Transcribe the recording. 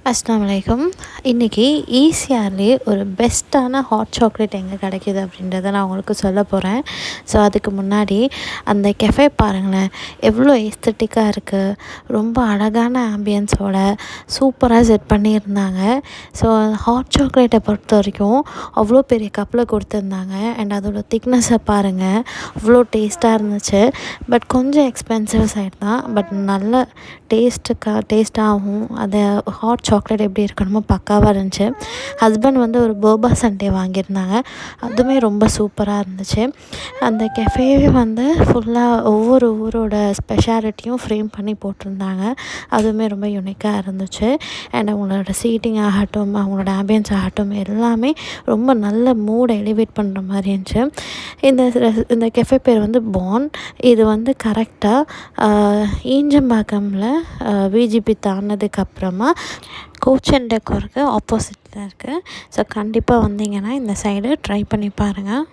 அஸ்ஸலாமு அலைக்கும். இன்றைக்கி ஈசிஆர்லேயே ஒரு பெஸ்ட்டான ஹாட் சாக்லேட் எங்கே கிடைக்கிது அப்படின்றத நான் உங்களுக்கு சொல்ல போகிறேன். ஸோ அதுக்கு முன்னாடி அந்த கெஃபே பாருங்களேன், எவ்வளோ எஸ்தட்டிக்காக இருக்குது. ரொம்ப அழகான ஆம்பியன்ஸோட சூப்பராக செட் பண்ணியிருந்தாங்க. ஸோ ஹாட் சாக்லேட்டை பொறுத்த வரைக்கும் அவ்வளோ பெரிய கப்பில் கொடுத்துருந்தாங்க. அண்ட் அதோட திக்னஸை பாருங்கள், அவ்வளோ டேஸ்ட்டாக இருந்துச்சு. பட் கொஞ்சம் எக்ஸ்பென்சிவ் சைட் தான். பட் நல்ல டேஸ்ட்டாகவும் அதை ஹாட் சாக்லேட் எப்படி இருக்கணுமோ பக்காவாக இருந்துச்சு. ஹஸ்பண்ட் வந்து ஒரு போபா சண்டே வாங்கியிருந்தாங்க, அதுவுமே ரொம்ப சூப்பராக இருந்துச்சு. அந்த கெஃபேவே வந்து ஃபுல்லாக ஒவ்வொரு ஊரோட ஸ்பெஷாலிட்டியும் ஃப்ரேம் பண்ணி போட்டிருந்தாங்க, அதுவுமே ரொம்ப யூனிக்காக இருந்துச்சு. அண்ட் அவங்களோட சீட்டிங் ஆகட்டும், அவங்களோட ஆம்பியன்ஸ் ஆகட்டும், எல்லாமே ரொம்ப நல்ல மூடை எலிவேட் பண்ணுற மாதிரி இருந்துச்சு. இந்த கெஃபே பேர் வந்து பான். இது வந்து கரெக்டாக ஈஞ்சம்பாக்கமில் விஜிபி தாண்டினதுக்கப்புறமா கோச் அண்ட் டெக்கோருக்கு ஆப்போசிட்டில் இருக்குது. ஸோ கண்டிப்பாக வந்தீங்கன்னா இந்த சைடு ட்ரை பண்ணி பாருங்கள்.